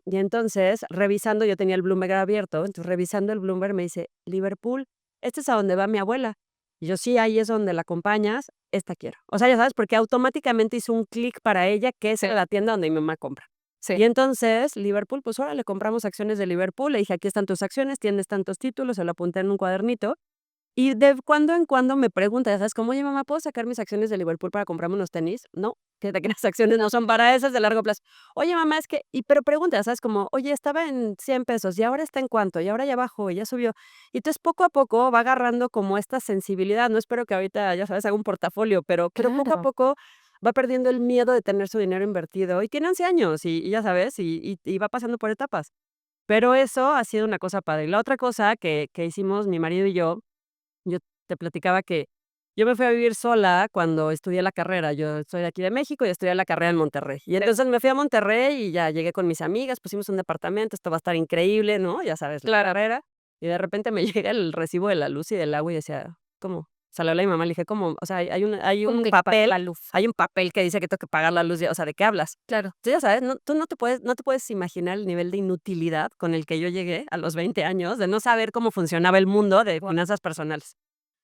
B: Y entonces, revisando, yo tenía el Bloomberg abierto, entonces revisando el Bloomberg me dice, Liverpool, este es a donde va mi abuela. Y yo, sí, ahí es donde la acompañas, esta quiero. O sea, ya sabes, porque automáticamente hizo un clic para ella, que es
A: Sí,
B: la tienda donde mi mamá compra.
A: sí.
B: Y entonces, Liverpool, pues ahora le compramos acciones de Liverpool, le dije, aquí están tus acciones, tienes tantos títulos, se lo apunté en un cuadernito. Y de cuando en cuando me pregunta, ya sabes, como: "Oye, mamá, ¿puedo sacar mis acciones de Liverpool para comprarme unos tenis?". No, fíjate que las acciones no son para esas de largo plazo. Oye, mamá, es que pero pregunta, ¿sabes? Como: "Oye, estaba en 100 pesos, ¿y ahora está en cuánto? Y ahora ya bajó, y ya subió". Y entonces, poco a poco va agarrando como esta sensibilidad. No espero que ahorita, ya sabes, haga un portafolio, pero poco a
A: Claro.
B: poco va perdiendo el miedo de tener su dinero invertido. Y tiene 11 años, y ya sabes, y va pasando por etapas. Pero eso ha sido una cosa padre. Y la otra cosa que hicimos mi marido y yo te platicaba que yo me fui a vivir sola cuando estudié la carrera. Yo soy de aquí de México y estudié la carrera en Monterrey. Y entonces me fui a Monterrey y ya llegué con mis amigas, pusimos un departamento, esto va a estar increíble, ¿no? Ya sabes, la
A: Claro.
B: carrera. Y de repente me llega el recibo de la luz y del agua y decía, ¿cómo? O sea, le hablé a mi mamá, le dije, ¿cómo? O sea, hay
A: Como
B: un
A: que pagar
B: papel,
A: la luz.
B: hay un papel que dice que tengo que pagar la luz, o sea, ¿de qué hablas?
A: Claro.
B: Entonces, ya sabes, tú no te puedes imaginar el nivel de inutilidad con el que yo llegué a los 20 años, de no saber cómo funcionaba el mundo de
A: Guau.
B: finanzas personales.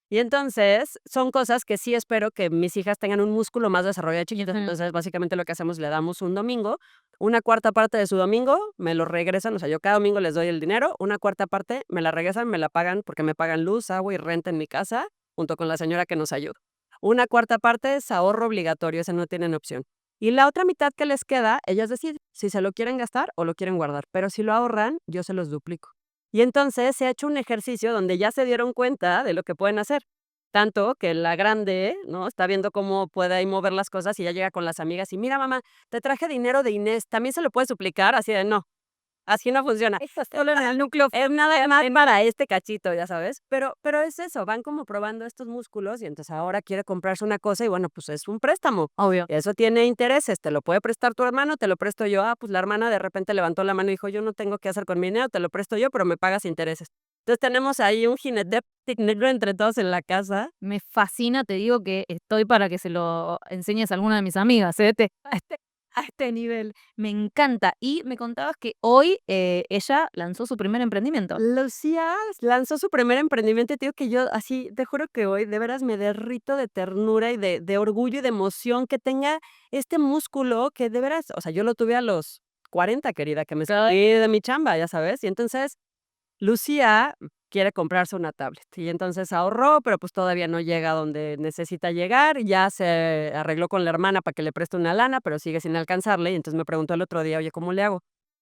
B: Y entonces, son cosas que sí espero que mis hijas tengan un músculo más desarrollado de chiquitas.
A: Ujú.
B: Entonces, básicamente lo que hacemos, le damos un domingo, una cuarta parte de su domingo me lo regresan, o sea, yo cada domingo les doy el dinero, una cuarta parte me la regresan, me la pagan porque me pagan luz, agua y renta en mi casa, junto con la señora que nos ayuda. Una cuarta parte es ahorro obligatorio, ese no tienen opción. Y la otra mitad que les queda, ellas deciden si se lo quieren gastar o lo quieren guardar, pero si lo ahorran, yo se los duplico. Y entonces se ha hecho un ejercicio donde ya se dieron cuenta de lo que pueden hacer. Tanto que la grande, ¿no? Está viendo cómo puede ahí mover las cosas y ya llega con las amigas y: "Mira, mamá, te traje dinero de Inés, ¿también se lo puedes suplicar?". Así de: "No, así no funciona".
A: Eso solo en el núcleo
B: Es nada más para este cachito, ya sabes. Pero es eso, van como probando estos músculos y entonces ahora quiere comprarse una cosa y bueno, pues es un préstamo.
A: obvio.
B: Eso tiene intereses, te lo puede prestar tu hermano, te lo presto yo. Ah, pues la hermana de repente levantó la mano y dijo: "Yo no tengo qué hacer con mi dinero, te lo presto yo, pero me pagas intereses". Entonces tenemos ahí un jinete negro entre todos en la casa.
A: Me fascina, te digo que estoy para que se lo enseñes a alguna de mis amigas, a este nivel. Me encanta. Y me contabas que hoy, ella lanzó su primer emprendimiento.
B: Lucía lanzó su primer emprendimiento y te digo que yo así, te juro que hoy de veras me derrito de ternura y de orgullo y de emoción que tenga este músculo que de veras, o sea, yo lo tuve a los 40, querida, que me
A: Ay.
B: salí de mi chamba, ya sabes. Y entonces Lucía quiere comprarse una tablet y entonces ahorró, pero pues todavía no llega a donde necesita llegar. Ya se arregló con la hermana para que le preste una lana, pero sigue sin alcanzarle. Y entonces me preguntó el otro día, oye, ¿cómo le hago?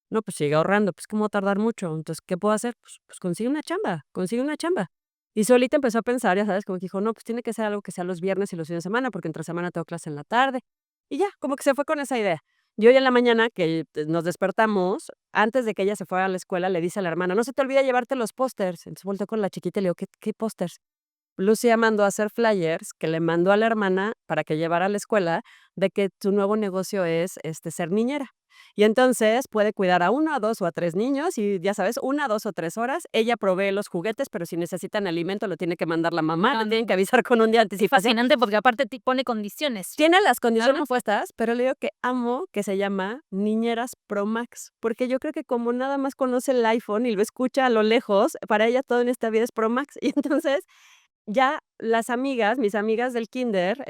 B: No, pues sigue ahorrando, pues ¿cómo va a tardar mucho? Entonces, ¿qué puedo hacer? Pues consigue una chamba, consigue una chamba. Y solita empezó a pensar, ya sabes, como que dijo, no, pues tiene que ser algo que sea los viernes y los fines de semana, porque entre semana tengo clase en la tarde. Y ya, como que se fue con esa idea. Y hoy en la mañana que nos despertamos, antes de que ella se fuera a la escuela, le dice a la hermana: "No se te olvide llevarte los pósters". Entonces volteó con la chiquita y le digo: "¿Qué pósters?". Lucía mandó a hacer flyers que le mandó a la hermana para que llevara a la escuela, de que su nuevo negocio es, ser niñera. Y entonces puede cuidar a 1, a 2 o a 3 niños y, ya sabes, 1, 2 o 3 horas. Ella provee los juguetes, pero si necesitan alimento lo tiene que mandar la mamá,
A: No,
B: le
A: no,
B: tienen que avisar con un día de
A: es
B: anticipación.
A: fascinante porque aparte te pone condiciones.
B: Tiene las condiciones
A: Claro.
B: puestas, pero le digo que amo que se llama Niñeras Pro Max, porque yo creo que como nada más conoce el iPhone y lo escucha a lo lejos, para ella todo en esta vida es Pro Max. Y entonces, ya las amigas, mis amigas del kinder,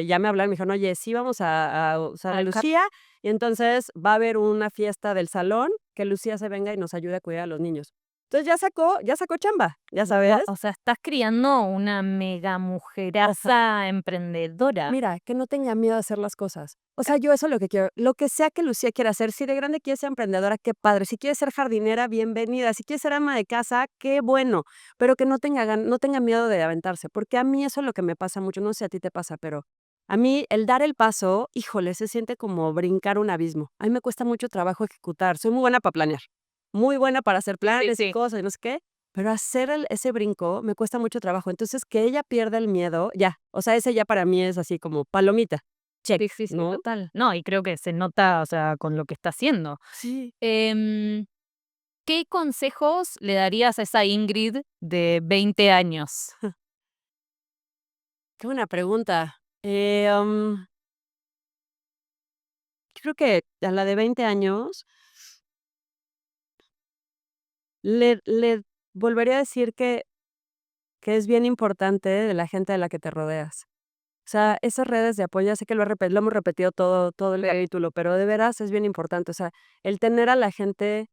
B: ya me hablaron, me dijeron: "Oye, sí vamos a usar a
A: Al cap
B: Lucía, y entonces va a haber una fiesta del salón, que Lucía se venga y nos ayude a cuidar a los niños". Entonces ya sacó chamba, ya
A: Guau,
B: sabes.
A: o sea, estás criando una mega mujeraza emprendedora.
B: Mira, que no tenga miedo a hacer las cosas. O sea, yo eso es lo que quiero. Lo que sea que Lucía quiera hacer, si de grande quiere ser emprendedora, qué padre. Si quiere ser jardinera, bienvenida. Si quiere ser ama de casa, qué bueno. Pero que no tenga miedo de aventarse, porque a mí eso es lo que me pasa mucho. No sé si a ti te pasa, pero a mí el dar el paso, híjole, se siente como brincar un abismo. A mí me cuesta mucho trabajo ejecutar. Soy muy buena para planear, muy buena para hacer
A: Sí,
B: planes y
A: sí.
B: cosas y no sé qué, pero hacer ese brinco me cuesta mucho trabajo. Entonces, que ella pierda el miedo, ya. O sea, ese ya para mí es así como palomita, check,
A: Sí, sí, sí,
B: ¿no?
A: total. No, y creo que se nota, o sea, con lo que está haciendo.
B: Sí.
A: Em, ¿Qué consejos le darías a esa Ingrid de 20 años?
B: Qué buena pregunta. Yo creo que a la de 20 años le volvería a decir que es bien importante de la gente de la que te rodeas. O sea, esas redes de apoyo, ya sé que lo hemos repetido todo el
A: Sí.
B: capítulo, pero de veras es bien importante. O sea, el tener a la gente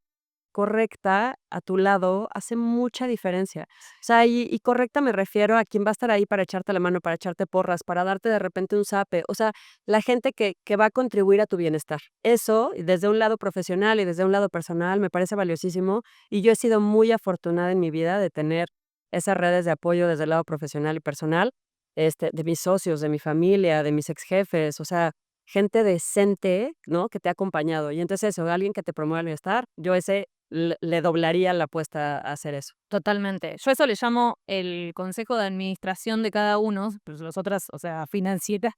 B: correcta a tu lado hace mucha diferencia. O sea, y correcta me refiero a quien va a estar ahí para echarte la mano, para echarte porras, para darte de repente un zape. O sea, la gente que va a contribuir a tu bienestar. Eso, y desde un lado profesional y desde un lado personal, me parece valiosísimo. Y yo he sido muy afortunada en mi vida de tener esas redes de apoyo desde el lado profesional y personal, de mis socios, de mi familia, de mis ex jefes. O sea, gente decente, ¿no? Que te ha acompañado. Y entonces eso, alguien que te promueva el bienestar, yo ese le doblaría la apuesta a hacer eso.
A: Totalmente. Yo eso le llamo el consejo de administración de cada uno, pues los otras, o sea, financiera.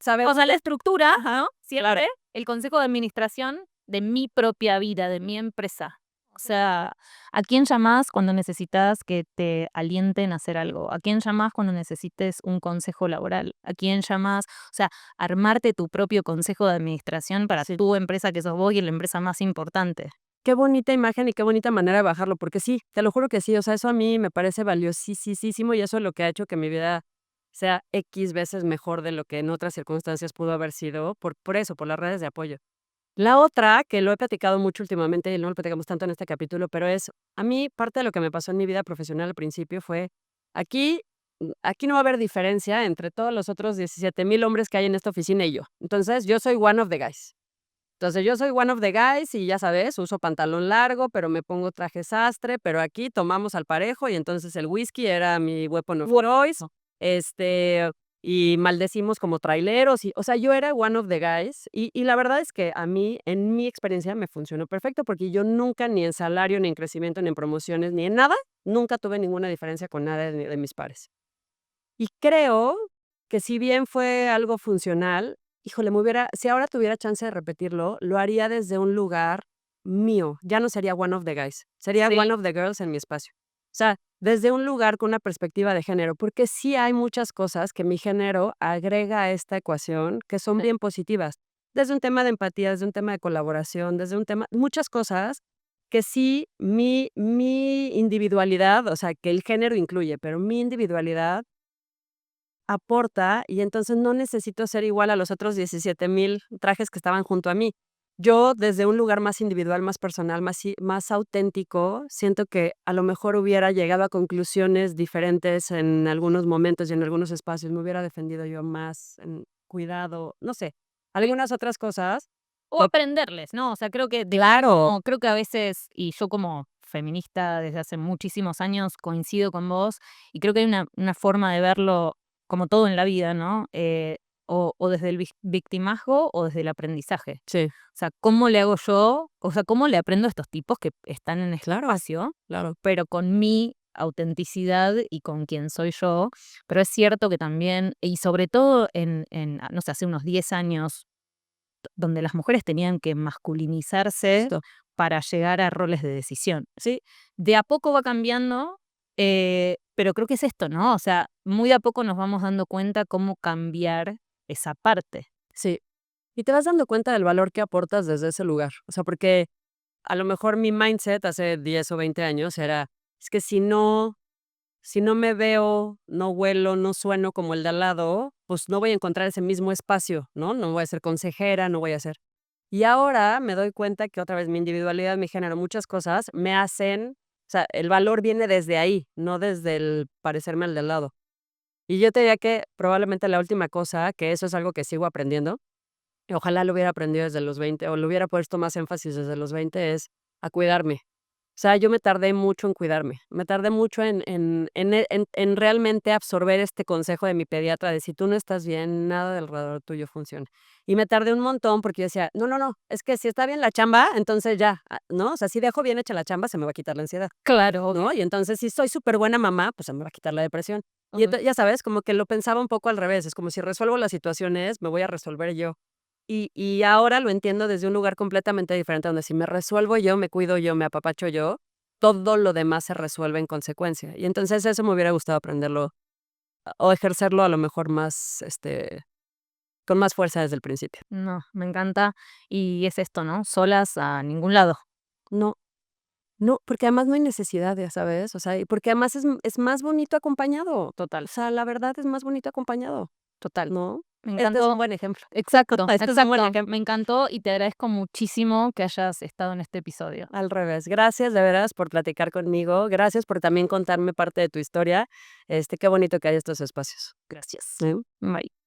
A: Sabemos, o sea, la estructura, ¿no?
B: Claro.
A: Siempre el consejo de administración de mi propia vida, de mi empresa. O sea, ¿a quién llamás cuando necesitas que te alienten a hacer algo? ¿A quién llamás cuando necesites un consejo laboral? ¿A quién llamás? O sea, armarte tu propio consejo de administración para
B: Sí.
A: tu empresa que sos vos y la empresa más importante.
B: Qué bonita imagen y qué bonita manera de bajarlo, porque sí, te lo juro que sí, o sea, eso a mí me parece valiosísimo y eso es lo que ha hecho que mi vida sea X veces mejor de lo que en otras circunstancias pudo haber sido, por eso, por las redes de apoyo. La otra, que lo he platicado mucho últimamente y no lo platicamos tanto en este capítulo, pero es, a mí parte de lo que me pasó en mi vida profesional al principio fue, aquí, aquí no va a haber diferencia entre todos los otros 17,000 hombres que hay en esta oficina y yo. Entonces, yo soy one of the guys. Entonces, yo soy one of the guys y ya sabes, uso pantalón largo, pero me pongo traje sastre, pero aquí tomamos al parejo y entonces el whisky era mi weapon of choice, este, y maldecimos como traileros y, o sea, yo era one of the guys y la verdad es que a mí, en mi experiencia, me funcionó perfecto porque yo nunca, ni en salario, ni en crecimiento, ni en promociones, ni en nada, nunca tuve ninguna diferencia con nada de mis pares. Y creo que si bien fue algo funcional, híjole, si ahora tuviera chance de repetirlo, lo haría desde un lugar mío. Ya no sería one of the guys, sería
A: Sí.
B: one of the girls en mi espacio. O sea, desde un lugar con una perspectiva de género, porque sí hay muchas cosas que mi género agrega a esta ecuación que son bien positivas. Desde un tema de empatía, desde un tema de colaboración, desde un tema, muchas cosas que sí mi individualidad, o sea, que el género incluye, pero mi individualidad aporta, y entonces no necesito ser igual a los otros 17,000 trajes que estaban junto a mí. Yo, desde un lugar más individual, más personal, más auténtico, siento que a lo mejor hubiera llegado a conclusiones diferentes en algunos momentos y en algunos espacios. Me hubiera defendido yo más, en cuidado, no sé, algunas otras cosas.
A: O
B: Po
A: aprenderles, ¿no? O sea, creo que
B: Claro.
A: creo que a veces, y yo como feminista desde hace muchísimos años coincido con vos, y creo que hay una forma de verlo como todo en la vida, ¿no? O desde el victimazgo o desde el aprendizaje.
B: Sí,
A: O sea, ¿cómo le hago yo? O sea, ¿cómo le aprendo a estos tipos que están en este
B: claro,
A: espacio,
B: claro.
A: pero con mi autenticidad y con quien soy yo? Pero es cierto que también, y sobre todo no sé, hace unos 10 años, donde las mujeres tenían que masculinizarse
B: Justo.
A: para llegar a roles de decisión, ¿sí? De a poco va cambiando, pero creo que es esto, ¿no? O sea, muy de a poco nos vamos dando cuenta cómo cambiar esa parte.
B: Sí. Y te vas dando cuenta del valor que aportas desde ese lugar. O sea, porque a lo mejor mi mindset hace 10 o 20 años era, es que si no me veo, no huelo, no sueno como el de al lado, pues no voy a encontrar ese mismo espacio, ¿no? No voy a ser consejera, no voy a ser. Y ahora me doy cuenta que otra vez mi individualidad, mi género, muchas cosas me hacen, o sea, el valor viene desde ahí, no desde el parecerme al de al lado. Y yo te diría que probablemente la última cosa, que eso es algo que sigo aprendiendo, y ojalá lo hubiera aprendido desde los 20 o lo hubiera puesto más énfasis desde los 20 es a cuidarme. O sea, yo me tardé mucho en cuidarme, me tardé mucho en realmente absorber este consejo de mi pediatra de si tú no estás bien, nada del alrededor tuyo funciona. Y me tardé un montón porque yo decía, no, no, no, es que si está bien la chamba, entonces ya, ¿no? O sea, si dejo bien hecha la chamba, se me va a quitar la ansiedad,
A: Claro, obvio.
B: ¿no? Y entonces si soy súper buena mamá, pues se me va a quitar la depresión. Y
A: Ujú.
B: ya sabes, como que lo pensaba un poco al revés, es como si resuelvo las situaciones, me voy a resolver yo. Y ahora lo entiendo desde un lugar completamente diferente, donde si me resuelvo yo, me cuido yo, me apapacho yo, todo lo demás se resuelve en consecuencia. Y entonces eso me hubiera gustado aprenderlo o ejercerlo a lo mejor más, con más fuerza desde el principio.
A: No, me encanta. Y es esto, ¿no? Solas a ningún lado.
B: No, no, porque además no hay necesidad, ya sabes, o sea, y porque además es más bonito acompañado.
A: Total,
B: O sea, la verdad es más bonito acompañado,
A: total.
B: ¿no?
A: Me
B: Este es
A: encantó.
B: un buen ejemplo.
A: Exacto,
B: Este es un buen
A: exacto.
B: ejemplo.
A: Me encantó y te agradezco muchísimo que hayas estado en este episodio.
B: Al revés. Gracias de veras por platicar conmigo. Gracias por también contarme parte de tu historia. Qué bonito que haya estos espacios. Gracias.
A: Bye.